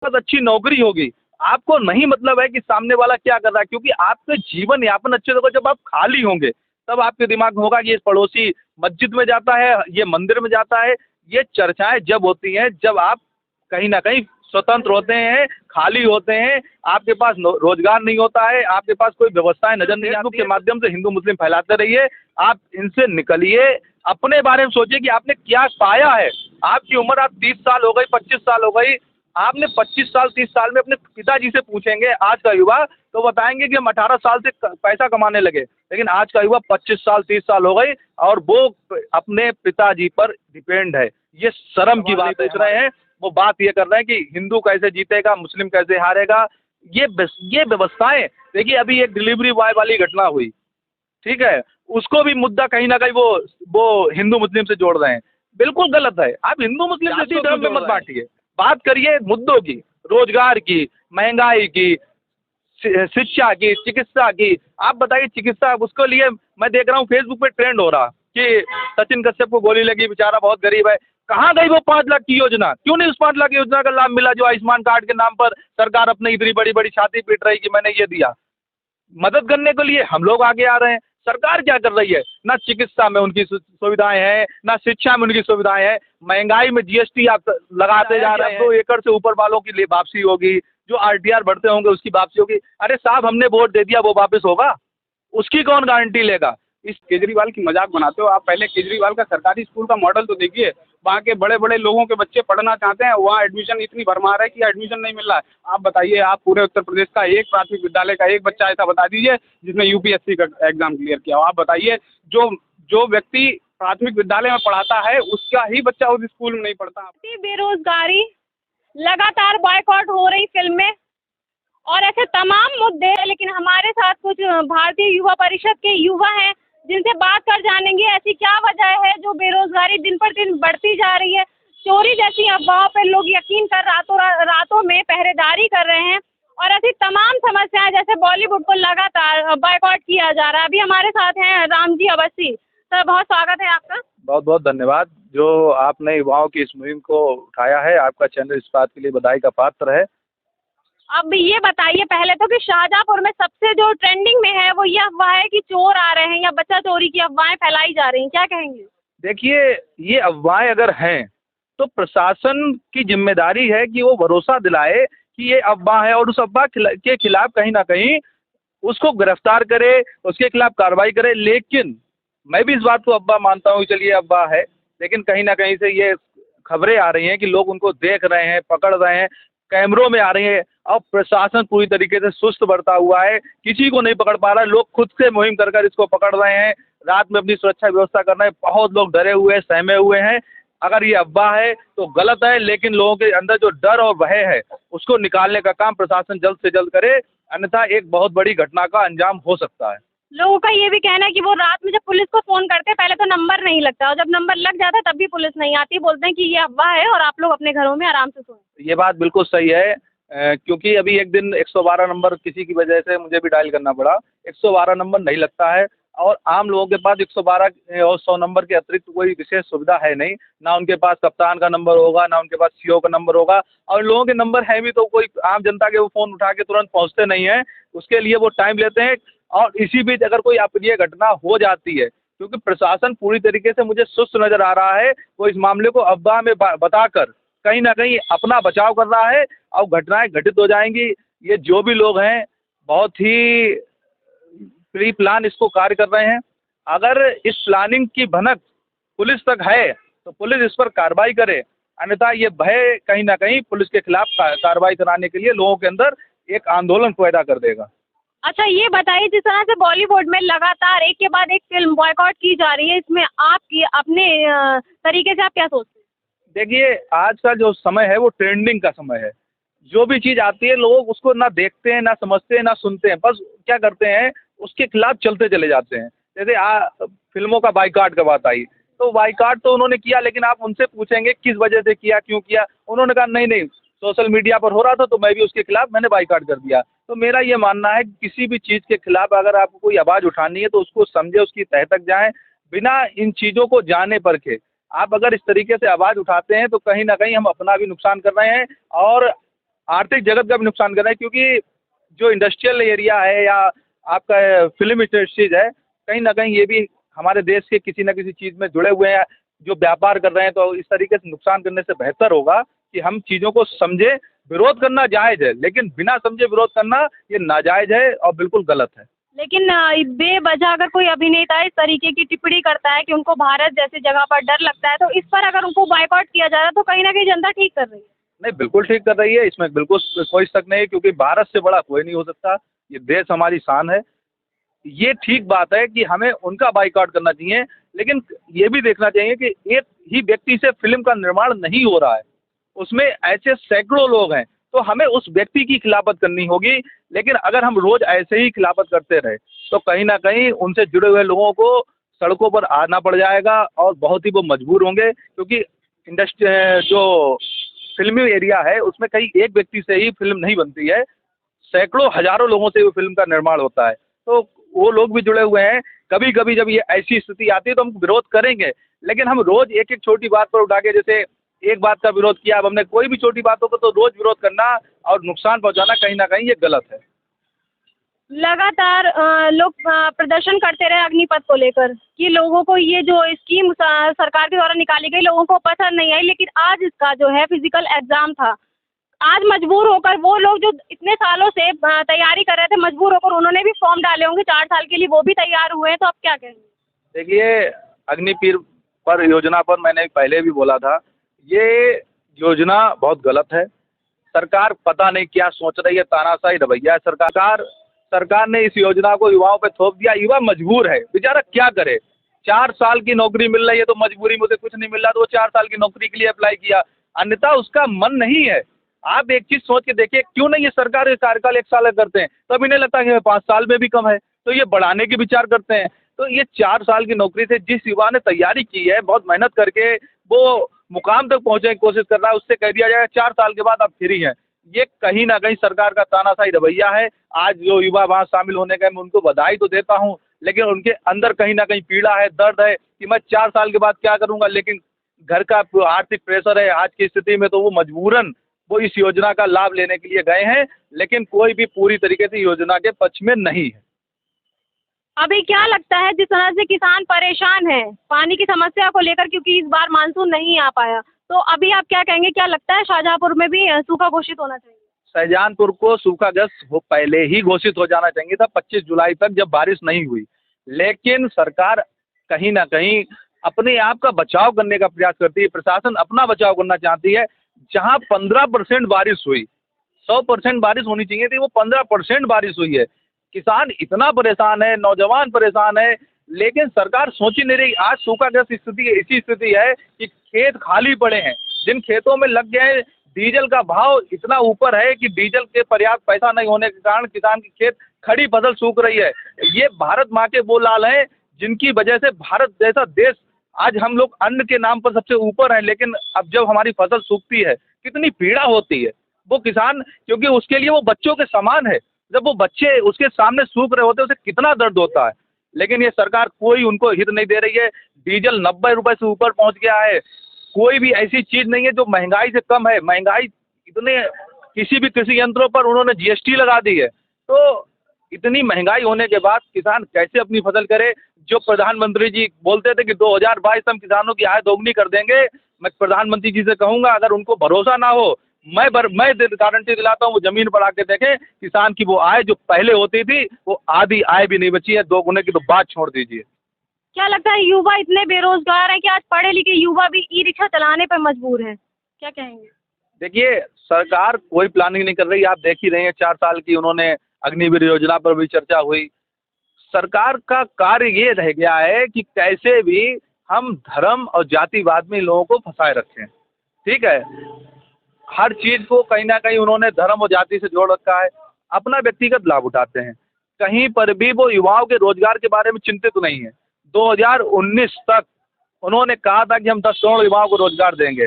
पास अच्छी नौकरी होगी, आपको नहीं मतलब है कि सामने वाला क्या कर रहा है, क्योंकि आपके जीवन यापन अच्छे होगा जब आप खाली होंगे, तब आपके दिमाग में होगा कि ये पड़ोसी मस्जिद में जाता है, ये मंदिर में जाता है। ये चर्चाएं जब होती हैं जब आप कहीं ना कहीं स्वतंत्र होते हैं, खाली होते हैं, आपके पास रोजगार नहीं होता है, आपके पास कोई व्यवस्थाएं नजर नहीं आती के माध्यम से हिंदू मुस्लिम फैलाते रहिए। आप इनसे निकलिए, अपने बारे में सोचिए कि आपने क्या पाया है। आपकी उम्र आप 30 साल हो गई, 25 साल हो गई, आपने 25 साल 30 साल में अपने पिताजी से पूछेंगे आज का युवा, तो बताएंगे कि हम 18 साल से पैसा कमाने लगे। लेकिन आज का युवा 25 साल 30 साल हो गई और वो अपने पिताजी पर डिपेंड है। ये शर्म की बात पूछ रहे हैं, वो बात ये कर रहे हैं कि हिंदू कैसे जीतेगा, मुस्लिम कैसे हारेगा। ये व्यवस्थाएं देखिए, अभी एक डिलीवरी बॉय वाली घटना हुई, ठीक है, उसको भी मुद्दा कहीं ना कहीं वो हिंदू मुस्लिम से जोड़ रहे हैं। बिल्कुल गलत है। आप हिंदू मुस्लिम जैसी धर्म में मत बांटिए, बात करिए मुद्दों की, रोजगार की, महंगाई की, शिक्षा की, चिकित्सा की। आप बताइए चिकित्सा, उसके लिए मैं देख रहा हूँ फेसबुक पे ट्रेंड हो रहा कि सचिन कश्यप को गोली लगी, बेचारा बहुत गरीब है। कहाँ गई वो 5 लाख की योजना? क्यों नहीं उस 5 लाख की योजना का लाभ मिला जो आयुष्मान कार्ड के नाम पर सरकार अपने इतनी बड़ी बड़ी छाती पीट रही कि मैंने ये दिया। मदद करने के लिए हम लोग आगे आ रहे हैं, सरकार क्या कर रही है? ना चिकित्सा में उनकी सुविधाएं हैं, ना शिक्षा में उनकी सुविधाएं हैं। महंगाई में जीएसटी आप लगाते जा रहे हैं। 2 एकड़ से ऊपर वालों की वापसी होगी, जो आरटीआर बढ़ते होंगे उसकी वापसी होगी। अरे साहब, हमने वोट दे दिया, वो वापस होगा? उसकी कौन गारंटी लेगा? इस केजरीवाल की मजाक बनाते हो आप। पहले केजरीवाल का सरकारी स्कूल का मॉडल तो देखिए। वहाँ के बड़े बड़े लोगों के बच्चे पढ़ना चाहते हैं, वहाँ एडमिशन इतनी भरमार है कि एडमिशन नहीं मिल रहा है। आप बताइए, आप पूरे उत्तर प्रदेश का एक प्राथमिक विद्यालय का एक बच्चा ऐसा बता दीजिए जिसने यूपीएससी का एग्जाम क्लियर किया हो। आप बताइए, जो जो व्यक्ति प्राथमिक विद्यालय में पढ़ाता है उसका ही बच्चा उस स्कूल में नहीं पढ़ता। बेरोजगारी, लगातार बॉयकॉट हो रही फिल्में और ऐसे तमाम मुद्दे। लेकिन हमारे साथ कुछ भारतीय युवा परिषद के युवा हैं जिनसे बात कर जानेंगे ऐसी क्या वजह है जो बेरोजगारी दिन पर दिन बढ़ती जा रही है। चोरी जैसी अफवाहों पर लोग यकीन कर रातों में पहरेदारी कर रहे हैं और ऐसी तमाम समस्याएं, जैसे बॉलीवुड को लगातार बॉयकॉट किया जा रहा है। अभी हमारे साथ हैं रामजी अवस्थी। सर, बहुत स्वागत है आपका। बहुत बहुत धन्यवाद, जो आपने युवाओं की इस मुहिम को उठाया है। आपका चैनल इस बात के लिए बधाई का पात्र है। अब ये बताइए पहले तो कि शाहजहाँपुर में सबसे जो ट्रेंडिंग में है वो ये अफवाह है कि चोर आ रहे हैं या बच्चा चोरी की अफवाहें फैलाई जा रही हैं, क्या कहेंगे? देखिए, ये अफवाहें अगर हैं तो प्रशासन की जिम्मेदारी है कि वो भरोसा दिलाए कि ये अफवाह है और उस अफवाह के खिलाफ कहीं ना कहीं उसको गिरफ्तार करे, उसके खिलाफ कार्रवाई करे। लेकिन मैं भी इस बात को अफवाह मानता हूँ, चलिए अफवाह है, लेकिन कहीं ना कहीं से ये खबरें आ रही हैं कि लोग उनको देख रहे हैं, पकड़ रहे हैं, कैमरों में आ रही है। और प्रशासन पूरी तरीके से सुस्त बरता हुआ है, किसी को नहीं पकड़ पा रहा है। लोग खुद से मुहिम कर कर इसको पकड़ रहे हैं, रात में अपनी सुरक्षा व्यवस्था कर रहे हैं। बहुत लोग डरे हुए हैं, सहमे हुए हैं। अगर ये अफवाह है तो गलत है, लेकिन लोगों के अंदर जो डर और भय है उसको निकालने का काम प्रशासन जल्द से जल्द करे, अन्यथा एक बहुत बड़ी घटना का अंजाम हो सकता है। लोगों का ये भी कहना है कि वो रात में जब पुलिस को फोन करते हैं पहले तो नंबर नहीं लगता और जब नंबर लग जाता है तब भी पुलिस नहीं आती। बोलते हैं कि ये अफवाह है और आप लोग अपने घरों में आराम से सोएं। ये बात बिल्कुल सही है, क्योंकि अभी एक दिन 112 नंबर किसी की वजह से मुझे भी डायल करना पड़ा। 112 नंबर नहीं लगता है और आम लोगों के पास 112 और 100 नंबर के अतिरिक्त कोई विशेष सुविधा है नहीं। ना उनके पास कप्तान का नंबर होगा, ना उनके पास सीओ का नंबर होगा, और लोगों के नंबर है भी तो कोई आम जनता के वो फ़ोन उठा के तुरंत पहुंचते नहीं हैं। उसके लिए वो टाइम लेते हैं। और इसी बीच अगर कोई अप्रिय घटना हो जाती है, क्योंकि प्रशासन पूरी तरीके से मुझे सुस्त नज़र आ रहा है, वो इस मामले को अफवाह में बताकर कहीं ना कहीं अपना बचाव कर रहा है और घटनाएं घटित हो जाएंगी। ये जो भी लोग हैं बहुत ही प्री प्लान इसको कार्य कर रहे हैं। अगर इस प्लानिंग की भनक पुलिस तक है तो पुलिस इस पर कार्रवाई करे, अन्यथा ये भय कहीं ना कहीं पुलिस के खिलाफ कार्रवाई कराने के लिए लोगों के अंदर एक आंदोलन पैदा कर देगा। अच्छा, ये बताइए जिस तरह से बॉलीवुड में लगातार एक के बाद एक फिल्म बॉयकॉट की जा रही है, इसमें आपकी अपने तरीके से आप क्या सोचते हैं? देखिए, आज का जो समय है वो ट्रेंडिंग का समय है। जो भी चीज़ आती है लोग उसको ना देखते हैं, ना समझते हैं, ना सुनते हैं, बस क्या करते हैं उसके खिलाफ चलते चले जाते हैं। जैसे फिल्मों का बाइकआउट का बात आई, तो बाइकआउट तो उन्होंने किया, लेकिन आप उनसे पूछेंगे किस वजह से किया, क्यों किया? उन्होंने कहा नहीं नहीं, सोशल मीडिया पर हो रहा था तो मैं भी उसके खिलाफ मैंने बाइकआउट कर दिया। तो मेरा ये मानना है कि किसी भी चीज़ के खिलाफ अगर आपको कोई आवाज़ उठानी है तो उसको समझे, उसकी तह तक जाएं, बिना इन चीज़ों को जाने परखे। आप अगर इस तरीके से आवाज़ उठाते हैं तो कहीं ना कहीं हम अपना भी नुकसान कर रहे हैं और आर्थिक जगत का भी नुकसान कर रहे हैं, क्योंकि जो इंडस्ट्रियल एरिया है या आपका फिल्म इंडस्ट्रीज है, कहीं ना कहीं ये भी हमारे देश के किसी न किसी चीज़ में जुड़े हुए हैं, जो व्यापार कर रहे हैं। तो इस तरीके से नुकसान करने से बेहतर होगा कि हम चीज़ों को समझें। विरोध करना जायज़ है, लेकिन बिना समझे विरोध करना ये नाजायज़ है और बिल्कुल गलत है। लेकिन बेवजह अगर कोई अभिनेता इस तरीके की टिप्पणी करता है कि उनको भारत जैसी जगह पर डर लगता है, तो इस पर अगर उनको बायकॉट किया जा रहा है तो कहीं ना कहीं जनता ठीक कर रही है। नहीं, बिल्कुल ठीक कर रही है, इसमें बिल्कुल कोई शक नहीं है, क्योंकि भारत से बड़ा कोई नहीं हो सकता। ये देश हमारी शान है। ये ठीक बात है कि हमें उनका बाइकआउट करना चाहिए, लेकिन ये भी देखना चाहिए कि एक ही व्यक्ति से फिल्म का निर्माण नहीं हो रहा है, उसमें ऐसे सैकड़ों लोग हैं, तो हमें उस व्यक्ति की खिलाफत करनी होगी। लेकिन अगर हम रोज़ ऐसे ही खिलाफत करते रहे तो कहीं ना कहीं उनसे जुड़े हुए लोगों को सड़कों पर आना पड़ जाएगा और बहुत ही वो मजबूर होंगे, क्योंकि इंडस्ट्री जो फिल्मी एरिया है उसमें कहीं एक व्यक्ति से ही फिल्म नहीं बनती है, सैकड़ों हज़ारों लोगों से वो फिल्म का निर्माण होता है। तो वो लोग भी जुड़े हुए हैं। कभी कभी जब ये ऐसी स्थिति आती है तो हम विरोध करेंगे, लेकिन हम रोज़ एक एक छोटी बात पर उठा के, जैसे एक बात का विरोध किया, अब हमने कोई भी छोटी बातों को तो रोज़ विरोध करना और नुकसान पहुंचाना कहीं ना कहीं ये गलत है। लगातार लोग प्रदर्शन करते रहे अग्निपथ को लेकर कि लोगों को ये जो स्कीम सरकार के द्वारा निकाली गई लोगों को पसंद नहीं आई, लेकिन आज इसका जो है फिजिकल एग्जाम था, आज मजबूर होकर वो लोग जो इतने सालों से तैयारी कर रहे थे, मजबूर होकर उन्होंने भी फॉर्म डाले होंगे 4 साल के लिए, वो भी तैयार हुए हैं, तो अब क्या कहेंगे? देखिए, अग्निपीर पर योजना पर मैंने पहले भी बोला था, ये योजना बहुत गलत है। सरकार पता नहीं क्या सोच रही है, तानाशाही रवैया है सरकार ने इस योजना को युवाओं पे थोप दिया। युवा मजबूर है, बेचारा क्या करे। 4 साल की नौकरी मिल रही है तो मजबूरी में उसे कुछ नहीं मिल रहा, तो वो 4 साल की नौकरी के लिए अप्लाई किया, अन्यथा उसका मन नहीं है। आप एक चीज़ सोच के देखिए, क्यों नहीं ये सरकार के कार्यकाल 1 साल करते हैं, तो अभी नहीं लगता कि 5 साल में भी कम है, तो ये बढ़ाने के विचार करते हैं। तो ये 4 साल की नौकरी से जिस युवा ने तैयारी की है, बहुत मेहनत करके वो मुकाम तक पहुंचने की कोशिश कर रहा है, उससे कह दिया जाएगा 4 साल के बाद आप फ्री हैं। ये कहीं ना कहीं सरकार का तानाशाही रवैया है। आज जो युवा वहाँ शामिल होने का, मैं उनको बधाई तो देता हूँ, लेकिन उनके अंदर कहीं ना कहीं पीड़ा है, दर्द है कि मैं 4 साल के बाद क्या करूँगा। लेकिन घर का आर्थिक प्रेशर है आज की स्थिति में, तो वो मजबूरन वो इस योजना का लाभ लेने के लिए गए हैं, लेकिन कोई भी पूरी तरीके से योजना के पक्ष में नहीं है। अभी क्या लगता है, जिस तरह से किसान परेशान है पानी की समस्या को लेकर, क्योंकि इस बार मानसून नहीं आ पाया, तो अभी आप क्या कहेंगे, क्या लगता है शाहजहाँपुर में भी सूखा घोषित होना चाहिए? शाहजहाँपुर को सूखाग्रस्त वो पहले ही घोषित हो जाना चाहिए था, 25 जुलाई तक, जब बारिश नहीं हुई। लेकिन सरकार कहीं ना कहीं अपने आप का बचाव करने का प्रयास करती है, प्रशासन अपना बचाव करना चाहती है। जहां 15% बारिश हुई, 100% बारिश होनी चाहिए थी, वो 15% बारिश हुई है। किसान इतना परेशान है, नौजवान परेशान है, लेकिन सरकार सोच ही नहीं रही। आज सूखाग्रस्त स्थिति ऐसी स्थिति है कि खेत खाली पड़े हैं, जिन खेतों में लग गए, डीजल का भाव इतना ऊपर है कि डीजल के पर्याप्त पैसा नहीं होने के कारण किसान की खेत खड़ी फसल सूख रही है। ये भारत माँ के वो लाल हैं जिनकी वजह से भारत जैसा देश, आज हम लोग अन्न के नाम पर सबसे ऊपर हैं, लेकिन अब जब हमारी फसल सूखती है कितनी पीड़ा होती है वो किसान, क्योंकि उसके लिए वो बच्चों के समान है। जब वो बच्चे उसके सामने सूख रहे होते हैं, उसे कितना दर्द होता है। लेकिन ये सरकार कोई उनको हित नहीं दे रही है। डीजल 90 रुपये से ऊपर पहुंच गया है। कोई भी ऐसी चीज़ नहीं है जो महंगाई से कम है। महंगाई इतने, किसी भी कृषि यंत्रों पर उन्होंने GST लगा दी है। तो इतनी महंगाई होने के बाद किसान कैसे अपनी फसल करे। जो प्रधानमंत्री जी बोलते थे कि 2022 हम किसानों की आय दोगुनी कर देंगे, मैं प्रधानमंत्री जी से कहूँगा, अगर उनको भरोसा ना हो, मैं गारंटी दिलाता हूँ, वो ज़मीन पर आके देखें, किसान की वो आय जो पहले होती थी वो आधी आय भी नहीं बची है। 2 गुने की तो बात छोड़ दीजिए। क्या लगता है, युवा इतने बेरोजगार हैं कि आज पढ़े लिखे युवा भी ई-रिक्शा चलाने पर मजबूर हैं, क्या कहेंगे? देखिए, सरकार कोई प्लानिंग नहीं कर रही। आप देख ही रहे हैं, 4 साल की उन्होंने अग्निवीर योजना पर भी चर्चा हुई। सरकार का कार्य ये रह गया है कि कैसे भी हम धर्म और जातिवाद में लोगों को फंसाए रखें। ठीक है, हर चीज़ को कहीं ना कहीं उन्होंने धर्म और जाति से जोड़ रखा है, अपना व्यक्तिगत लाभ उठाते हैं। कहीं पर भी वो युवाओं के रोजगार के बारे में चिंतित नहीं है। 2019 तक उन्होंने कहा था कि हम 10 करोड़ युवाओं को रोजगार देंगे।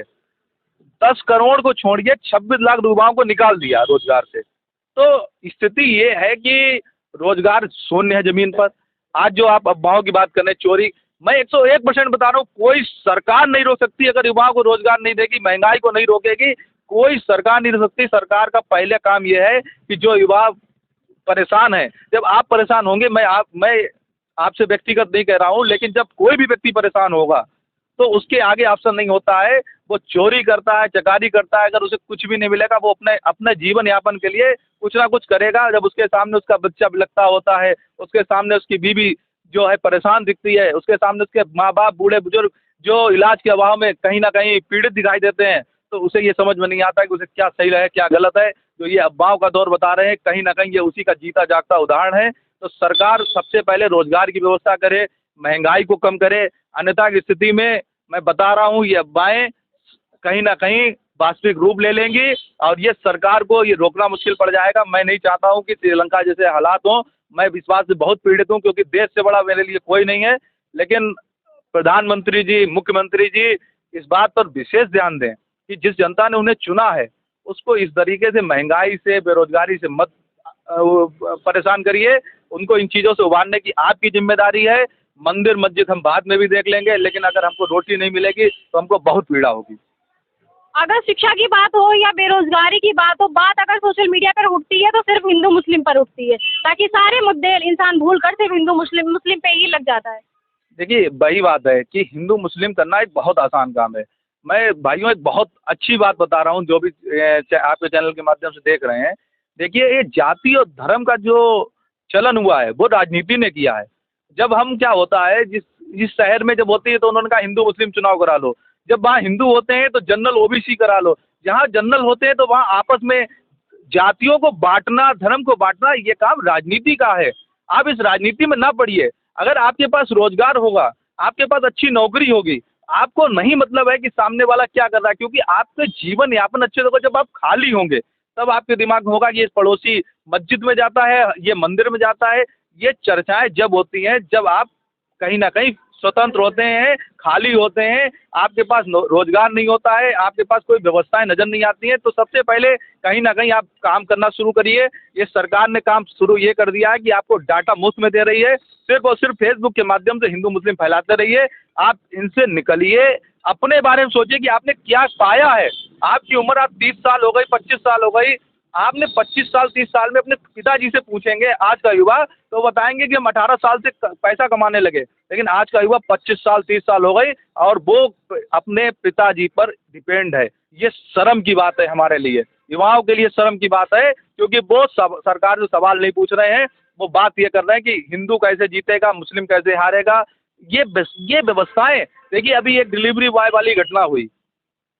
10 करोड़ को छोड़िए, 26 लाख युवाओं को निकाल दिया रोजगार से। तो स्थिति ये है कि रोजगार शून्य है ज़मीन पर। आज जो आप अफवाहों की बात कर रहे हैं, चोरी, मैं 101% बता रहा हूँ, कोई सरकार नहीं रोक सकती। अगर युवाओं को रोजगार नहीं देगी, महंगाई को नहीं रोकेगी, कोई सरकार नहीं रह सकती। सरकार का पहले काम ये है कि जो युवा परेशान है, जब आप परेशान होंगे, मैं आपसे व्यक्तिगत नहीं कह रहा हूँ, लेकिन जब कोई भी व्यक्ति परेशान होगा तो उसके आगे ऑप्शन नहीं होता है। वो चोरी करता है, चकारी करता है, अगर उसे कुछ भी नहीं मिलेगा वो अपने अपने जीवन यापन के लिए कुछ ना कुछ करेगा। जब उसके सामने उसका बच्चा बिलखता होता है, उसके सामने उसकी बीवी जो है परेशान दिखती है, उसके सामने उसके माँ बाप, बूढ़े बुजुर्ग जो इलाज के अभाव में कहीं ना कहीं पीड़ित दिखाई देते हैं, तो उसे ये समझ में नहीं आता कि उसे क्या सही है क्या गलत है। जो ये अफवाहों का दौर बता रहे हैं, कहीं ना कहीं ये उसी का जीता जागता उदाहरण है। तो सरकार सबसे पहले रोजगार की व्यवस्था करे, महंगाई को कम करे, अन्यथा की स्थिति में मैं बता रहा हूँ ये अफवाहें कहीं ना कहीं वास्तविक रूप ले लेंगी और ये सरकार को ये रोकना मुश्किल पड़ जाएगा। मैं नहीं चाहता हूँ कि श्रीलंका जैसे हालात हों। मैं इस बात से बहुत पीड़ित हूँ क्योंकि देश से बड़ा मेरे लिए कोई नहीं है, लेकिन प्रधानमंत्री जी, मुख्यमंत्री जी इस बात पर विशेष ध्यान दें कि जिस जनता ने उन्हें चुना है उसको इस तरीके से महंगाई से, बेरोजगारी से मत परेशान करिए। उनको इन चीज़ों से उबारने की आपकी जिम्मेदारी है। मंदिर मस्जिद हम बाद में भी देख लेंगे, लेकिन अगर हमको रोटी नहीं मिलेगी तो हमको बहुत पीड़ा होगी। अगर शिक्षा की बात हो या बेरोजगारी की बात हो, बात अगर सोशल मीडिया पर उठती है तो सिर्फ हिंदू मुस्लिम पर उठती है, ताकि सारे मुद्दे इंसान भूल कर सिर्फ हिंदू मुस्लिम मुस्लिम पे ही लग जाता है। देखिए वही बात है कि हिंदू मुस्लिम करना एक बहुत आसान काम है। मैं भाइयों एक बहुत अच्छी बात बता रहा हूँ, जो भी आपके चैनल के माध्यम से देख रहे हैं। देखिए ये जाति और धर्म का जो चलन हुआ है वो राजनीति ने किया है। जब हम क्या होता है, जिस शहर में जब होती है तो उन्होंने कहा हिंदू मुस्लिम चुनाव करा लो, जब वहाँ हिंदू होते हैं तो जनरल ओबीसी करा लो, जहाँ जनरल होते हैं तो वहाँ आपस में जातियों को बांटना, धर्म को बांटना, ये काम राजनीति का है। आप इस राजनीति में ना पड़िए। अगर आपके पास रोजगार होगा, आपके पास अच्छी नौकरी होगी, आपको नहीं मतलब है कि सामने वाला क्या कर रहा है, क्योंकि आपके जीवन यापन अच्छे होगा। जब आप खाली होंगे तब आपके दिमाग में होगा कि ये पड़ोसी मस्जिद में जाता है, ये मंदिर में जाता है। ये चर्चाएं जब होती हैं जब आप कहीं ना कहीं स्वतंत्र होते हैं, खाली होते हैं, आपके पास रोजगार नहीं होता है, आपके पास कोई व्यवस्थाएं नजर नहीं आती हैं। तो सबसे पहले कहीं ना कहीं आप काम करना शुरू करिए। ये सरकार ने काम शुरू ये कर दिया है कि आपको डाटा मुफ्त में दे रही है, सिर्फ और सिर्फ फेसबुक के माध्यम से हिंदू मुस्लिम फैलाते रहिए। आप इनसे निकलिए, अपने बारे में सोचिए कि आपने क्या पाया है। आपकी उम्र आप 30 साल हो गई, 25 साल हो गई, आपने 25 साल 30 साल में अपने पिताजी से पूछेंगे आज का युवा तो बताएंगे कि हम 18 साल से पैसा कमाने लगे, लेकिन आज का युवा 25 साल 30 साल हो गई और वो अपने पिताजी पर डिपेंड है। ये शर्म की बात है हमारे लिए, युवाओं के लिए शर्म की बात है, क्योंकि वो सरकार जो सवाल नहीं पूछ रहे हैं, वो बात ये कर रहे हैं कि हिंदू कैसे जीतेगा, मुस्लिम कैसे हारेगा। ये व्यवस्थाएं देखिए, अभी एक डिलीवरी बॉय वाली घटना हुई,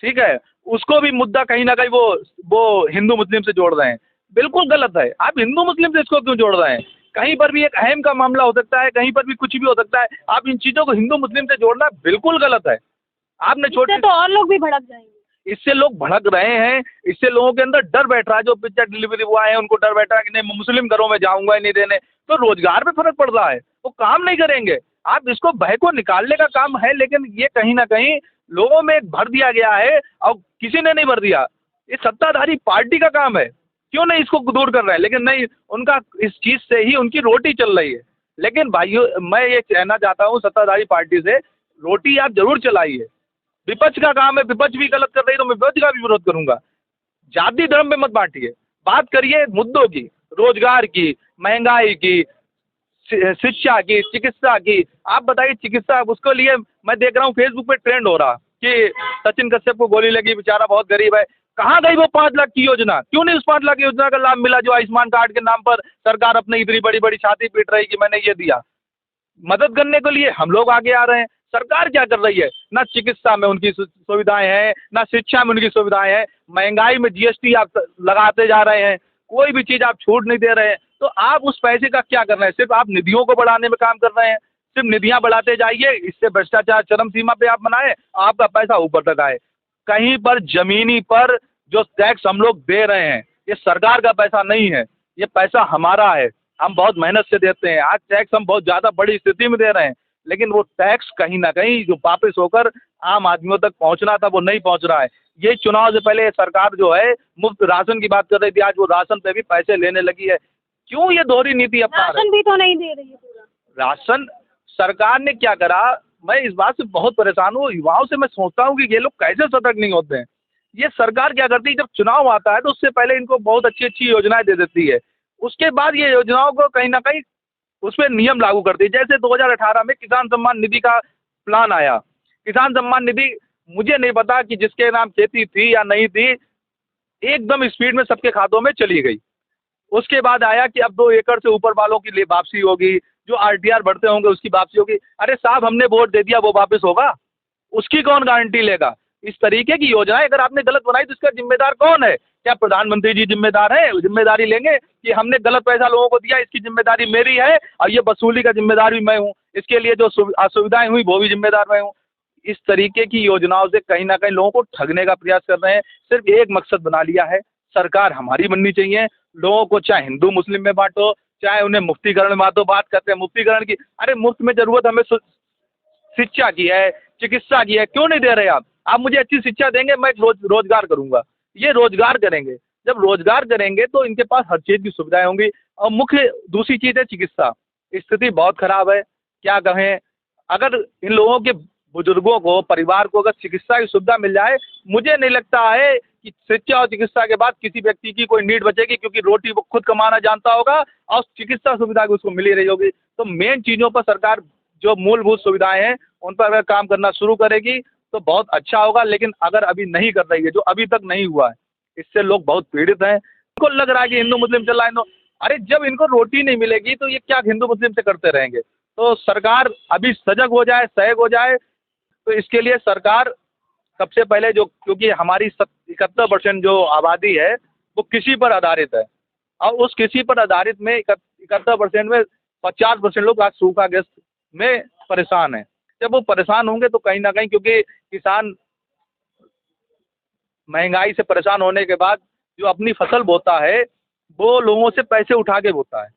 ठीक है, उसको भी मुद्दा कहीं ना कहीं वो हिंदू मुस्लिम से जोड़ रहे हैं। बिल्कुल गलत है। आप हिंदू मुस्लिम से इसको क्यों जोड़ रहे हैं? कहीं पर भी एक अहम का मामला हो सकता है, कहीं पर भी कुछ भी हो सकता है। आप इन चीज़ों को हिंदू मुस्लिम से जोड़ना बिल्कुल गलत है। आपने छोटे तो और लोग भी भड़क जाएंगे। इससे लोग भड़क रहे हैं, इससे लोगों के अंदर डर बैठ रहा है। जो पिज्जा डिलीवरी बॉय है उनको डर बैठ रहा है कि नहीं मुस्लिम घरों में जाऊंगा ही नहीं देने, तो रोजगार पे फर्क पड़ रहा है, वो काम नहीं करेंगे। आप इसको भय को निकालने का काम है, लेकिन ये कहीं ना कहीं लोगों में भर दिया गया है और किसी ने नहीं भर दिया। ये सत्ताधारी पार्टी का काम है, क्यों नहीं इसको दूर कर रहे हैं? लेकिन नहीं, उनका इस चीज़ से ही उनकी रोटी चल रही है। लेकिन भाइयों मैं ये कहना चाहता हूँ सत्ताधारी पार्टी से, रोटी आप जरूर चलाइए, विपक्ष का काम है, विपक्ष भी गलत कर रही है तो मैं विपक्ष का भी विरोध करूंगा। जाति धर्म में मत बांटिए, बात करिए मुद्दों की, रोजगार की, महंगाई की, शिक्षा की, चिकित्सा की। आप बताइए चिकित्सा, उसके लिए मैं देख रहा हूँ फेसबुक पे ट्रेंड हो रहा कि सचिन कश्यप को गोली लगी, बेचारा बहुत गरीब है। कहाँ गई वो 5 लाख की योजना? क्यों नहीं उस 5 लाख की योजना का लाभ मिला जो आयुष्मान कार्ड के नाम पर सरकार अपनी इतनी बड़ी बड़ी छाती पीट रही कि मैंने ये दिया। मदद करने के लिए हम लोग आगे आ रहे हैं, सरकार क्या कर रही है? ना चिकित्सा में उनकी सुविधाएं हैं, ना शिक्षा में उनकी सुविधाएं हैं। महंगाई में जीएसटी आप लगाते जा रहे हैं, कोई भी चीज़ आप छूट नहीं दे रहे हैं। तो आप उस पैसे का क्या कर रहे हैं? सिर्फ आप निधियों को बढ़ाने में काम कर रहे हैं। सिर्फ निधियां बढ़ाते जाइए, इससे भ्रष्टाचार चरम सीमा पे आप बनाए, आपका पैसा ऊपर तक आए। कहीं पर जमीनी पर जो टैक्स हम लोग दे रहे हैं, ये सरकार का पैसा नहीं है, ये पैसा हमारा है, हम बहुत मेहनत से देते हैं। आज टैक्स हम बहुत ज़्यादा बड़ी स्थिति में दे रहे हैं, लेकिन वो टैक्स कहीं ना कहीं जो वापस होकर आम आदमियों तक पहुंचना था वो नहीं पहुंच रहा है। ये चुनाव से पहले सरकार जो है मुफ्त राशन की बात कर रही थी, आज वो राशन पे भी पैसे लेने लगी है। क्यों ये दोहरी नीति अपना रहे? राशन भी तो नहीं दे रही है पूरा। राशन सरकार ने क्या करा, मैं इस बात से बहुत परेशान हूँ। युवाओं से मैं सोचता हूँ कि ये लोग कैसे सतर्क नहीं होते हैं। ये सरकार क्या करती है, जब चुनाव आता है तो उससे पहले इनको बहुत अच्छी अच्छी योजनाएं दे देती है, उसके बाद ये योजनाओं को कहीं ना कहीं उसमें नियम लागू करती है। जैसे 2018 में किसान सम्मान निधि का प्लान आया। किसान सम्मान निधि, मुझे नहीं पता कि जिसके नाम खेती थी या नहीं थी, एकदम स्पीड में सबके खातों में चली गई। उसके बाद आया कि अब 2 एकड़ से ऊपर वालों की वापसी होगी, जो आरटीआर भरते होंगे उसकी वापसी होगी। अरे साहब, हमने वोट दे दिया, वो वापस होगा? उसकी कौन गारंटी लेगा? इस तरीके की योजनाएं अगर आपने गलत बनाई तो इसका जिम्मेदार कौन है? क्या प्रधानमंत्री जी जिम्मेदार है? जिम्मेदारी लेंगे कि हमने गलत पैसा लोगों को दिया, इसकी जिम्मेदारी मेरी है और ये वसूली का जिम्मेदार भी मैं हूँ, इसके लिए जो असुविधाएं हुई वो भी जिम्मेदार मैं हूँ। इस तरीके की योजनाओं से कहीं ना कहीं लोगों को ठगने का प्रयास कर रहे हैं। सिर्फ एक मकसद बना लिया है, सरकार हमारी बननी चाहिए, लोगों को चाहे हिंदू मुस्लिम में बांटो, चाहे उन्हें मुफ्तीकरण में बांटो। बात करते हैं मुफ्तीकरण की, अरे मुफ्त में जरूरत हमें शिक्षा की है, चिकित्सा की है, क्यों नहीं दे रहे आप? आप मुझे अच्छी शिक्षा देंगे, मैं रोजगार करूंगा। ये रोजगार करेंगे, जब रोजगार करेंगे तो इनके पास हर चीज की सुविधाएं होंगी। और मुख्य दूसरी चीज है चिकित्सा, स्थिति बहुत खराब है, क्या कहें। अगर इन लोगों के बुजुर्गों को, परिवार को अगर चिकित्सा की सुविधा मिल जाए, मुझे नहीं लगता है कि शिक्षा और चिकित्सा के बाद किसी व्यक्ति की कोई नीड बचेगी, क्योंकि रोटी वो खुद कमाना जानता होगा और चिकित्सा सुविधा भी उसको मिली रही होगी। तो मेन चीज़ों पर सरकार जो मूलभूत सुविधाएं हैं उन पर अगर काम करना शुरू करेगी तो बहुत अच्छा होगा। लेकिन अगर अभी नहीं कर रही है, जो अभी तक नहीं हुआ है, इससे लोग बहुत पीड़ित हैं। इनको लग रहा है कि हिंदू मुस्लिम चल रहा है, अरे जब इनको रोटी नहीं मिलेगी तो ये क्या हिंदू मुस्लिम से करते रहेंगे? तो सरकार अभी सजग हो जाए, सजग हो जाए। तो इसके लिए सरकार सबसे पहले जो, क्योंकि हमारी 71% जो आबादी है वो कृषि पर आधारित है, और उस कृषि पर आधारित में 71% में 50% लोग आज सूखाग्रस्त में परेशान हैं। जब वो परेशान होंगे तो कहीं ना कहीं, क्योंकि किसान महंगाई से परेशान होने के बाद जो अपनी फसल बोता है वो लोगों से पैसे उठा के बोता है,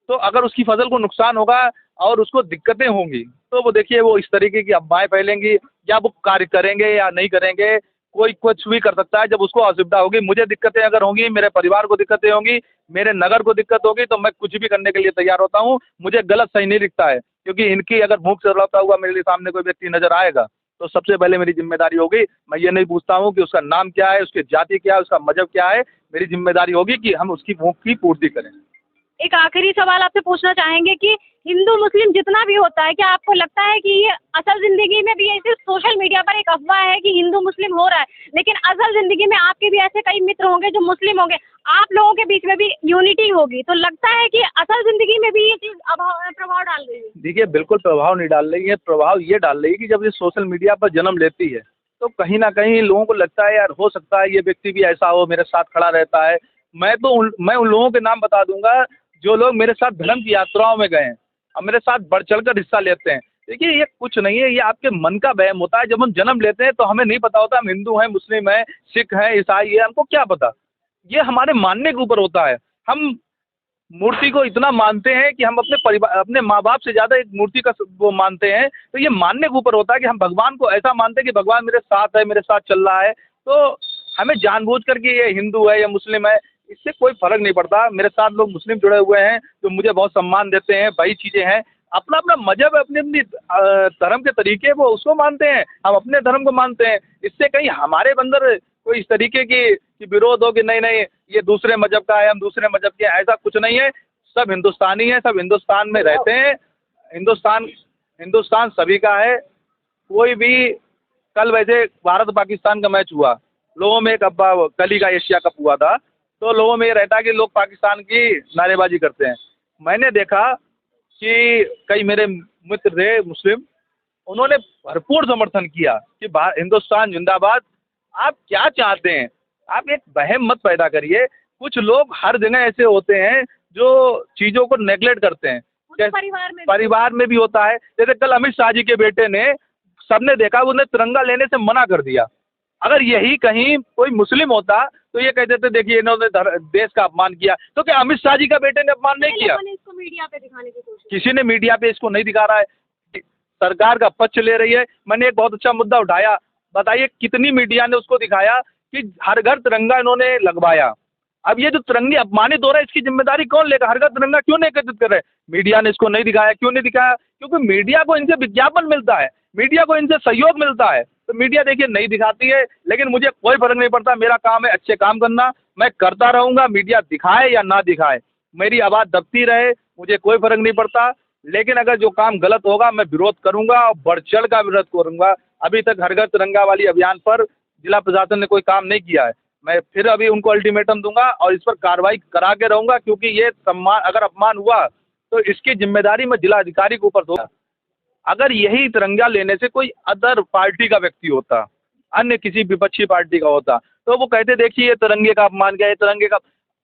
तो अगर उसकी फसल को नुकसान होगा और उसको दिक्कतें होंगी तो वो देखिए वो इस तरीके की अफवाहें फैलेंगी, या वो कार्य करेंगे या नहीं करेंगे, कोई कुछ भी कर सकता है। जब उसको असुविधा होगी, मुझे दिक्कतें अगर होंगी, मेरे परिवार को दिक्कतें होंगी, मेरे नगर को दिक्कत होगी, तो मैं कुछ भी करने के लिए तैयार होता हूँ। मुझे गलत सही नहीं दिखता है, क्योंकि इनकी अगर भूख से लौटता हुआ मेरे सामने कोई व्यक्ति नजर आएगा तो सबसे पहले मेरी जिम्मेदारी होगी, मैं ये नहीं पूछता हूँ कि उसका नाम क्या है, उसकी जाति क्या है, उसका मजहब क्या है, मेरी जिम्मेदारी होगी कि हम उसकी भूख की पूर्ति करें। एक आखिरी सवाल आपसे पूछना चाहेंगे कि हिंदू मुस्लिम जितना भी होता है, क्या आपको लगता है कि ये असल जिंदगी में भी ये सिर्फ सोशल मीडिया पर एक अफवाह है कि हिंदू मुस्लिम हो रहा है, लेकिन असल जिंदगी में आपके भी ऐसे कई मित्र होंगे जो मुस्लिम होंगे, आप लोगों के बीच में भी यूनिटी होगी, तो लगता है कि असल जिंदगी में भी ये चीज प्रभाव डाल रही है? देखिए, बिल्कुल प्रभाव नहीं डाल रही है। प्रभाव ये डाल रही है कि जब ये सोशल मीडिया पर जन्म लेती है तो कहीं ना कहीं लोगों को लगता है यार हो सकता है ये व्यक्ति भी ऐसा हो, मेरे साथ खड़ा रहता है। मैं उन लोगों के नाम बता दूंगा जो लोग मेरे साथ धर्म की यात्राओं में गए हैं और मेरे साथ बढ़ चढ़ कर हिस्सा लेते हैं। देखिए, ये कुछ नहीं है, ये आपके मन का वहम होता है। जब हम जन्म लेते हैं तो हमें नहीं पता होता हम हिंदू हैं, मुस्लिम हैं, सिख हैं, ईसाई है, हमको क्या पता। ये हमारे मानने के ऊपर होता है। हम मूर्ति को इतना मानते हैं कि हम अपने परिवार, अपने माँ बाप से ज़्यादा एक मूर्ति का वो मानते हैं। तो ये मानने के ऊपर होता है कि हम भगवान को ऐसा मानते हैं कि भगवान मेरे साथ है, मेरे साथ चल रहा है। तो हमें जानबूझ करके ये हिंदू है या मुस्लिम है, इससे कोई फर्क नहीं पड़ता। मेरे साथ लोग मुस्लिम जुड़े हुए हैं जो मुझे बहुत सम्मान देते हैं, वही चीज़ें हैं। अपना अपना मजहब, अपनी अपनी धर्म के तरीके वो उसको मानते हैं, हम अपने धर्म को मानते हैं। इससे कहीं हमारे अंदर कोई इस तरीके की विरोध हो कि नहीं नहीं ये दूसरे मजहब का है, हम दूसरे मजहब के, ऐसा कुछ नहीं है। सब हिंदुस्तानी है, सब हिंदुस्तान में रहते हैं। हिंदुस्तान सभी का है। कोई भी, कल वैसे भारत पाकिस्तान का मैच हुआ, लोगों में एक अब्बा, कल का एशिया कप हुआ था, तो लोगों में ये रहता है कि लोग पाकिस्तान की नारेबाजी करते हैं। मैंने देखा कि कई मेरे मित्र थे मुस्लिम, उन्होंने भरपूर समर्थन किया कि हिंदुस्तान जिंदाबाद। आप क्या चाहते हैं? आप एक वहम मत पैदा करिए। कुछ लोग हर जगह ऐसे होते हैं जो चीज़ों को नेगलेक्ट करते हैं। परिवार में भी होता है। जैसे कल अमित शाह जी के बेटे ने, सबने देखा, उन्हें तिरंगा लेने से मना कर दिया। अगर यही कहीं कोई मुस्लिम होता तो ये कहते थे देखिए इन्होंने देश का अपमान किया। तो क्या अमित शाह जी का बेटे ने अपमान नहीं किया? इसको मीडिया पे दिखाने की कोशिश, किसी ने मीडिया पे इसको नहीं दिखा रहा है, सरकार का पक्ष ले रही है। मैंने एक बहुत अच्छा मुद्दा उठाया, बताइए कितनी मीडिया ने उसको दिखाया कि हर घर तिरंगा इन्होंने लगवाया। अब ये जो तिरंगे अपमानित हो रहा है, इसकी जिम्मेदारी कौन लेगा? हर घर तिरंगा क्यों नहीं एकत्रित कर रहे? मीडिया ने इसको नहीं दिखाया। क्यों नहीं दिखाया? क्योंकि मीडिया को इनसे विज्ञापन मिलता है, मीडिया को इनसे सहयोग मिलता है। तो मीडिया देखिए नहीं दिखाती है, लेकिन मुझे कोई फर्क नहीं पड़ता। मेरा काम है अच्छे काम करना, मैं करता रहूंगा, मीडिया दिखाए या ना दिखाए, मेरी आवाज़ दबती रहे, मुझे कोई फर्क नहीं पड़ता। लेकिन अगर जो काम गलत होगा मैं विरोध करूंगा और बढ़ चढ़ का विरोध करूंगा। अभी तक हर घर तिरंगा वाली अभियान पर जिला प्रशासन ने कोई काम नहीं किया है। मैं फिर अभी उनको अल्टीमेटम दूंगा और इस पर कार्रवाई करा के रहूंगा, क्योंकि ये सम्मान अगर अपमान हुआ तो इसकी जिम्मेदारी मैं जिला अधिकारी के ऊपर दूंगा। अगर यही तिरंगा लेने से कोई अदर पार्टी का व्यक्ति होता, अन्य किसी विपक्षी पार्टी का होता, तो वो कहते देखिए ये तिरंगे का अपमान किया, ये तिरंगे का।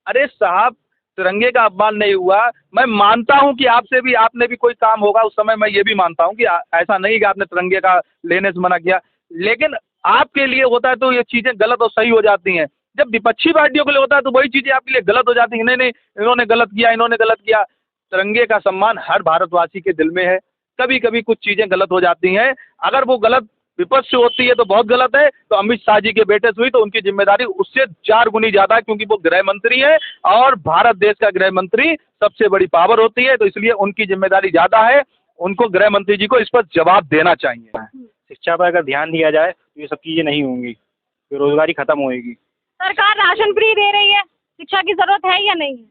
अरे साहब, तिरंगे का अपमान नहीं हुआ। मैं मानता हूं कि आपने भी कोई काम होगा उस समय, मैं ये भी मानता हूं कि ऐसा नहीं कि आपने तिरंगे का लेने से मना किया, लेकिन आपके लिए होता है तो ये चीज़ें गलत और सही हो जाती हैं। जब विपक्षी पार्टियों के लिए होता है तो वही चीज़ें आपके लिए गलत हो जाती हैं। नहीं नहीं, इन्होंने गलत किया, इन्होंने गलत किया। तिरंगे का सम्मान हर भारतवासी के दिल में है। कभी कभी कुछ चीज़ें गलत हो जाती हैं, अगर वो गलत विपक्ष से होती है तो बहुत गलत है। तो अमित शाह जी के बेटे से हुई तो उनकी जिम्मेदारी उससे 4 गुनी ज़्यादा है, क्योंकि वो गृह मंत्री है और भारत देश का गृह मंत्री सबसे बड़ी पावर होती है, तो इसलिए उनकी जिम्मेदारी ज़्यादा है। उनको गृह मंत्री जी को इस पर जवाब देना चाहिए। शिक्षा पर अगर ध्यान दिया जाए तो ये सब चीज़ें नहीं होंगी, बेरोजगारी खत्म होएगी। सरकार राशन फ्री दे रही है, शिक्षा की जरूरत है या नहीं है?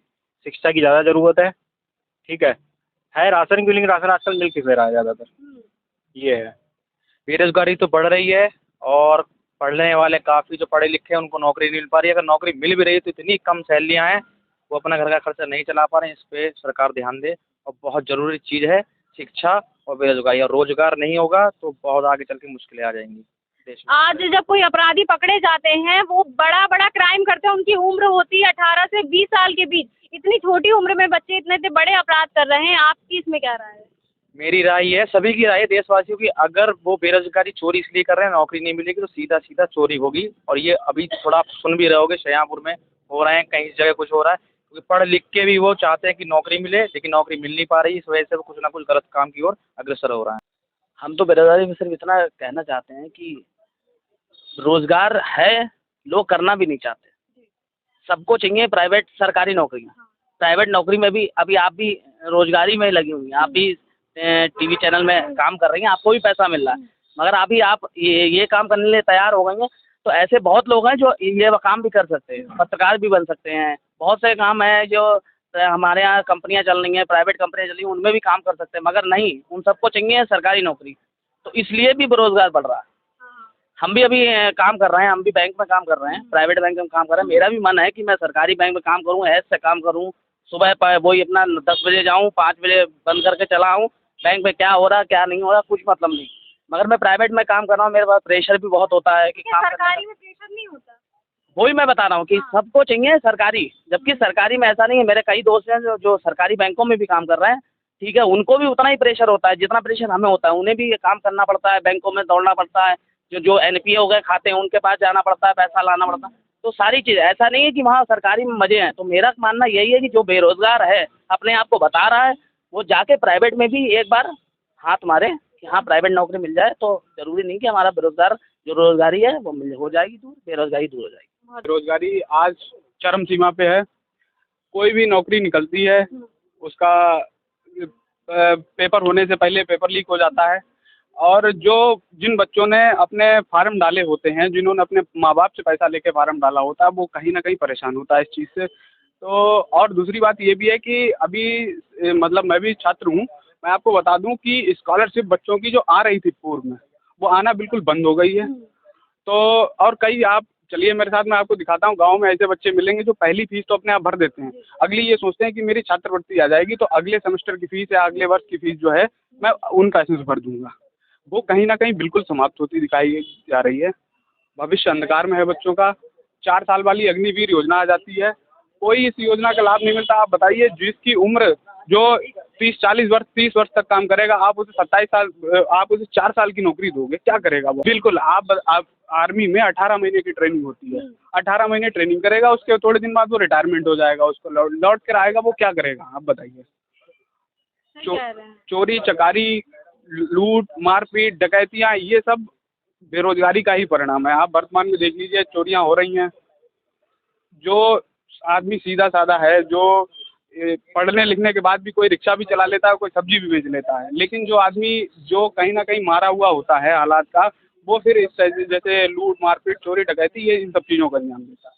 शिक्षा की ज़्यादा ज़रूरत है, ठीक है राशन की, लेकिन राशन आजकल मिल किस रहा है ज़्यादातर, ये है। बेरोजगारी तो बढ़ रही है और पढ़ने वाले काफ़ी जो पढ़े लिखे हैं उनको नौकरी नहीं मिल पा रही है। अगर नौकरी मिल भी रही है तो इतनी कम सैलरियाँ हैं, वो अपना घर का खर्चा नहीं चला पा रहे हैं। इस पे सरकार ध्यान दे और बहुत ज़रूरी चीज़ है शिक्षा और बेरोजगारी। और रोजगार नहीं होगा तो बहुत आगे चल के मुश्किलें आ जाएंगी देश में। आज जब कोई अपराधी पकड़े जाते हैं, वो बड़ा बड़ा क्राइम करते हैं, उनकी उम्र होती है 18 से 20 साल के बीच। इतनी छोटी उम्र में बच्चे इतने बड़े अपराध कर रहे हैं, आपकी इसमें क्या राय है? मेरी राय है, सभी की राय है देशवासियों की, अगर वो बेरोजगारी चोरी इसलिए कर रहे हैं, नौकरी नहीं मिलेगी तो सीधा सीधा चोरी होगी। और ये अभी थोड़ा आप सुन भी रहे होगे, शाहजहाँपुर में हो रहे हैं, कहीं जगह कुछ हो रहा है, क्योंकि पढ़ लिख के भी वो चाहते हैं कि नौकरी मिले, लेकिन नौकरी मिल नहीं पा रही। इस वजह से वो कुछ ना कुछ गलत काम की ओर अग्रसर हो रहा है। हम तो बेरोजगारी में सिर्फ इतना कहना चाहते हैं कि रोजगार है, लोग करना भी नहीं चाहते। सबको चाहिए प्राइवेट सरकारी नौकरियाँ। प्राइवेट नौकरी में भी अभी आप भी रोजगारी में लगी हुई हैं, आप भी टीवी चैनल में काम कर रही हैं, आपको भी पैसा मिल रहा है, मगर अभी आप ये काम करने के लिए तैयार हो गई हैं। तो ऐसे बहुत लोग हैं जो ये काम भी कर सकते हैं, पत्रकार भी बन सकते हैं। बहुत से काम हैं जो हमारे यहाँ कंपनियां चल रही हैं, प्राइवेट कंपनियां चल रही हैं, उनमें भी काम कर सकते हैं, मगर नहीं, उन सबको चाहिए सरकारी नौकरी। तो इसलिए भी बेरोजगार बढ़ रहा है। हम भी अभी काम कर रहे हैं, हम भी बैंक में काम कर रहे हैं, प्राइवेट बैंक में काम कर रहे हैं। मेरा भी मन है कि मैं सरकारी बैंक में काम करूँ, ऐसे से काम करूँ, सुबह वही अपना 10 बजे जाऊँ, 5 बजे बंद करके चला आऊँ। बैंक में क्या हो रहा क्या नहीं हो रहा कुछ मतलब नहीं, मगर मैं प्राइवेट में काम कर रहा हूँ, मेरे पास प्रेशर भी बहुत होता है कि काम सरकारी में प्रेशर नहीं होता। वही मैं बता रहा हूँ कि सबको चाहिए सरकारी, जबकि सरकारी में ऐसा नहीं है। मेरे कई दोस्त हैं जो सरकारी बैंकों में भी काम कर रहे हैं, ठीक है, उनको भी उतना ही प्रेशर होता है जितना प्रेशर हमें होता है। उन्हें भी काम करना पड़ता है, बैंकों में दौड़ना पड़ता है, जो एनपीए हो गए खाते हैं उनके पास जाना पड़ता है, पैसा लाना पड़ता है। तो सारी चीज़, ऐसा नहीं है कि वहाँ सरकारी में मज़े हैं। तो मेरा मानना यही है कि जो बेरोजगार है, अपने आप को बता रहा है, वो जाके प्राइवेट में भी एक बार हाथ मारे कि हाँ प्राइवेट नौकरी मिल जाए। तो ज़रूरी नहीं कि हमारा बेरोजगार जो रोजगारी है वो हो जाएगी दूर, बेरोजगारी दूर हो जाएगी। बेरोजगारी आज चरम सीमा पे है। कोई भी नौकरी निकलती है, उसका पेपर होने से पहले पेपर लीक हो जाता है। और जिन बच्चों ने अपने फार्म डाले होते हैं, जिन्होंने अपने माँ बाप से पैसा लेके फार्म डाला होता है, वो कहीं ना कहीं परेशान होता है इस चीज़ से। तो और दूसरी बात ये भी है कि अभी मतलब मैं भी छात्र हूँ, मैं आपको बता दूं कि स्कॉलरशिप बच्चों की जो आ रही थी पूर्व में, वो आना बिल्कुल बंद हो गई है। तो और कई, आप चलिए मेरे साथ, मैं आपको दिखाता हूँ, गांव में ऐसे बच्चे मिलेंगे जो पहली फीस तो अपने आप भर देते हैं, अगली ये सोचते हैं कि मेरी छात्रवृत्ति आ जाएगी तो अगले सेमेस्टर की फीस या अगले वर्ष की फीस जो है मैं उन पैसों से भर दूंगा। वो कहीं ना कहीं बिल्कुल समाप्त होती दिखाई जा रही है। भविष्य अंधकार में है बच्चों का। 4 साल वाली अग्निवीर योजना आ जाती है, कोई इस योजना का लाभ नहीं मिलता। आप बताइए, जिसकी उम्र जो 30-40 वर्ष 30 वर्ष तक काम करेगा, आप उसे 27 साल, आप उसे 4 साल की नौकरी दोगे, क्या करेगा वो? बिल्कुल, आप आर्मी में 18 महीने की ट्रेनिंग होती है, 18 महीने ट्रेनिंग करेगा, उसके थोड़े दिन बाद वो रिटायरमेंट हो जाएगा, उसको लौट कर आएगा, वो क्या करेगा आप बताइए? चोरी चकारी, लूट मारपीट, डकैतियाँ, ये सब बेरोजगारी का ही परिणाम है। आप वर्तमान में देख लीजिए, चोरियाँ हो रही हैं। जो आदमी सीधा साधा है, जो पढ़ने लिखने के बाद भी कोई रिक्शा भी चला लेता है, कोई सब्जी भी बेच लेता है, लेकिन जो आदमी जो कहीं ना कहीं मारा हुआ होता है हालात का, वो फिर इस जैसे लूट मारपीट चोरी डकैती ये इन सब चीज़ों का अंजाम देता है।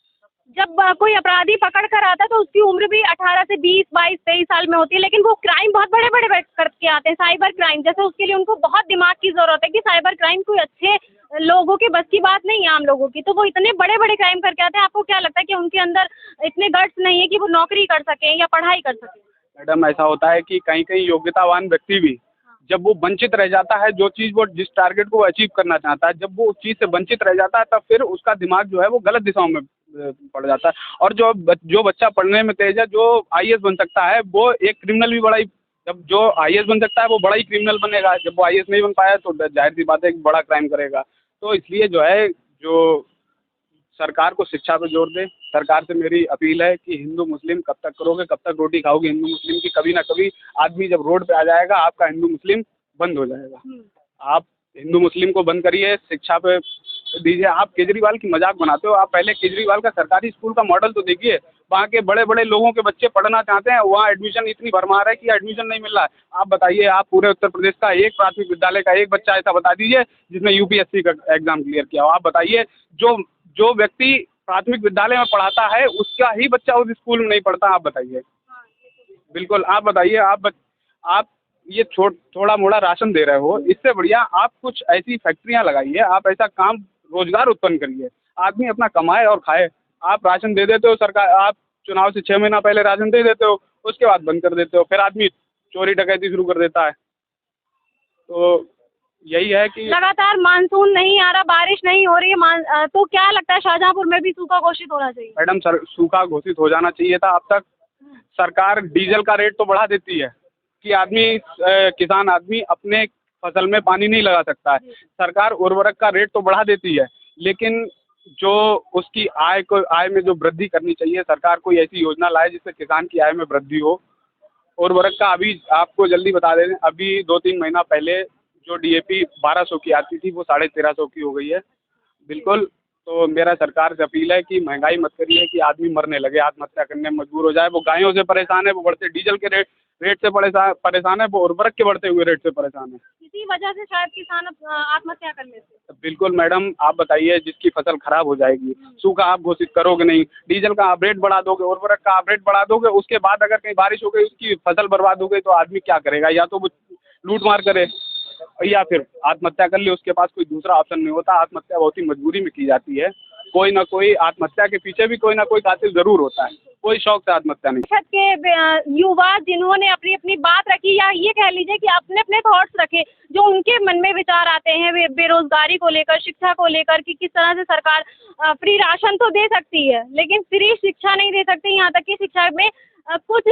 जब कोई अपराधी पकड़ कर आता है तो उसकी उम्र भी 18 से 20, 22, 23 साल में होती है, लेकिन वो क्राइम बहुत बड़े बड़े करके आते हैं, साइबर क्राइम जैसे। उसके लिए उनको बहुत दिमाग की जरूरत है कि साइबर क्राइम कोई अच्छे लोगों के बस की बात नहीं है, आम लोगों की। तो वो इतने बड़े बड़े क्राइम करके आते हैं। आपको क्या लगता है कि उनके अंदर इतने गट्स नहीं है कि वो नौकरी कर सकें या पढ़ाई कर सकें? मैडम ऐसा होता है कि कहीं कहीं योग्यतावान व्यक्ति भी जब वो वंचित रह जाता है, जो चीज़ वो जिस टारगेट को अचीव करना चाहता है, जब वो उस चीज़ से वंचित रह जाता है तब फिर उसका दिमाग जो है वो गलत दिशाओं में पड़ जाता है। और जो बच्चा पढ़ने में तेज है, जो आईएएस बन सकता है, वो एक क्रिमिनल भी जब जो आईएएस बन सकता है वो बड़ा ही क्रिमिनल बनेगा। जब वो आईएएस नहीं बन पाया तो जाहिर सी बात है कि बड़ा क्राइम करेगा। तो इसलिए जो है जो सरकार को शिक्षा पे जोर दे। सरकार से मेरी अपील है कि हिंदू मुस्लिम कब तक करोगे, कब तक रोटी खाओगे हिंदू मुस्लिम की? कभी ना कभी आदमी जब रोड पे आ जाएगा आपका हिंदू मुस्लिम बंद हो जाएगा। आप हिंदू मुस्लिम को बंद करिए, शिक्षा पे दीजिए। आप केजरीवाल की मजाक बनाते हो। आप पहले केजरीवाल का सरकारी स्कूल का मॉडल तो देखिए। वहाँ के बड़े बड़े लोगों के बच्चे पढ़ना चाहते हैं, वहाँ एडमिशन इतनी भरमार है कि एडमिशन नहीं मिल रहा है। आप बताइए, आप पूरे उत्तर प्रदेश का एक प्राथमिक विद्यालय का एक बच्चा ऐसा बता दीजिए जिसने यूपीएससी का एग्जाम क्लियर किया हो। आप बताइए, जो व्यक्ति प्राथमिक विद्यालय में पढ़ाता है उसका ही बच्चा उस स्कूल में नहीं पढ़ता। आप बताइए, बिल्कुल आप बताइए। आप ये थोड़ा मोड़ा राशन दे रहे हो, इससे बढ़िया आप कुछ ऐसी फैक्ट्रियां लगाइए, आप ऐसा काम रोजगार उत्पन्न करिए, आदमी अपना कमाए और खाए। आप राशन दे देते हो, सरकार आप चुनाव से 6 महीना पहले राशन दे देते हो, उसके बाद बंद कर देते हो, फिर आदमी चोरी डकैती शुरू कर देता है। तो यही है कि लगातार मानसून नहीं आ रहा, बारिश नहीं हो रही है, तो क्या लगता है शाहजहांपुर में भी सूखा घोषित होना चाहिए? मैडम सूखा घोषित हो जाना चाहिए था। अब तक सरकार डीजल का रेट तो बढ़ा देती है कि किसान आदमी अपने फसल में पानी नहीं लगा सकता है। सरकार उर्वरक का रेट तो बढ़ा देती है, लेकिन जो उसकी आय में जो वृद्धि करनी चाहिए, सरकार कोई ऐसी योजना लाए जिससे किसान की आय में वृद्धि हो। उर्वरक का अभी आपको जल्दी बता दें, अभी 2-3 महीना पहले जो डीएपी 1200 की आती थी वो 1350 की हो गई है। बिल्कुल, तो मेरा सरकार से अपील है कि महंगाई मत करिए कि आदमी मरने लगे, आत्महत्या करने में मजबूर हो जाए। वो गायों से परेशान है, वो बढ़ते डीजल के रेट से परेशान है, वो उर्वरक के बढ़ते हुए रेट से परेशान है। इसी वजह से शायद किसान आत्महत्या कर लेते हैं। बिल्कुल मैडम, आप बताइए, जिसकी फसल खराब हो जाएगी, सूखा आप घोषित करोगे नहीं, डीजल का आप रेट बढ़ा दोगे, उर्वरक का आप रेट बढ़ा दोगे, उसके बाद अगर कहीं बारिश हो गई, उसकी फसल बर्बाद हो गई तो आदमी क्या करेगा? या तो वो लूट मार करे या फिर आत्महत्या कर ले। उसके पास कोई दूसरा ऑप्शन नहीं होता। आत्महत्या बहुत ही मजबूरी में की जाती है। कोई ना कोई आत्महत्या के पीछे भी कोई ना कोई कातिल जरूर होता है, कोई शौक से आत्महत्या नहीं। परिषद के युवा जिन्होंने अपनी अपनी बात रखी, या ये कह लीजिए कि अपने अपने थॉट्स रखे, जो उनके मन में विचार आते हैं बेरोजगारी को लेकर, शिक्षा को लेकर, कि किस तरह से सरकार फ्री राशन तो दे सकती है लेकिन फ्री शिक्षा नहीं दे सकती। यहाँ तक कि शिक्षा में कुछ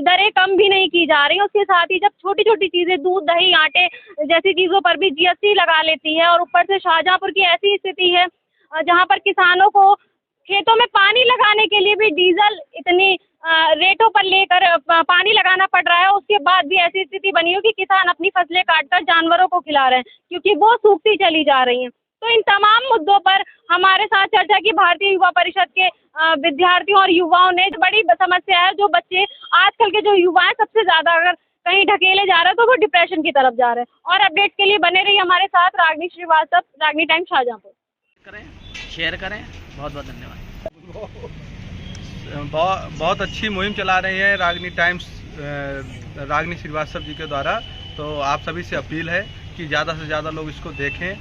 दरें कम भी नहीं की जा रही। उसके साथ ही जब छोटी छोटी चीज़ें, दूध दही आटे जैसी चीज़ों पर भी जीएसटी लगा लेती है, और ऊपर से शाहजहांपुर की ऐसी स्थिति है जहाँ पर किसानों को खेतों में पानी लगाने के लिए भी डीजल इतनी रेटों पर लेकर पानी लगाना पड़ रहा है। उसके बाद भी ऐसी स्थिति बनी हो कि किसान अपनी फसलें काटकर जानवरों को खिला रहे हैं क्योंकि वो सूखती चली जा रही हैं। तो इन तमाम मुद्दों पर हमारे साथ चर्चा की भारतीय युवा परिषद के विद्यार्थियों और युवाओं ने। बड़ी समस्या है, जो बच्चे आजकल के जो युवा हैं, सबसे ज़्यादा अगर कहीं ढकेले जा रहे हैं तो वो डिप्रेशन की तरफ जा रहे हैं। और अपडेट के लिए बने रहिए हमारे साथ। रागनी श्रीवास्तव, रागनी टाइम्स, शाहजहांपुर। शेयर करें। बहुत बहुत धन्यवाद। बहुत अच्छी मुहिम चला रही है रागनी टाइम्स, रागनी श्रीवास्तव जी के द्वारा। तो आप सभी से अपील है कि ज़्यादा से ज़्यादा लोग इसको देखें,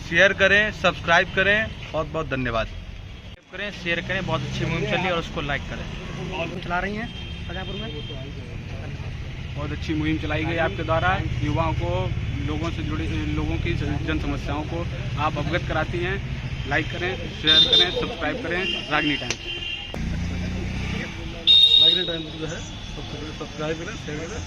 शेयर करें, सब्सक्राइब करें। बहुत बहुत धन्यवाद। करें, शेयर करें। बहुत अच्छी मुहिम चली और उसको लाइक करें। चला रही हैं शाहजहांपुर में। बहुत अच्छी मुहिम चलाई गई आपके द्वारा। युवाओं को, लोगों से जुड़ी लोगों की जन समस्याओं को आप अवगत कराती हैं। लाइक करें, शेयर करें, सब्सक्राइब करें रागनी टाइम्स। रागनी टाइम्स जो है सब्सक्राइब करें, शेयर करें।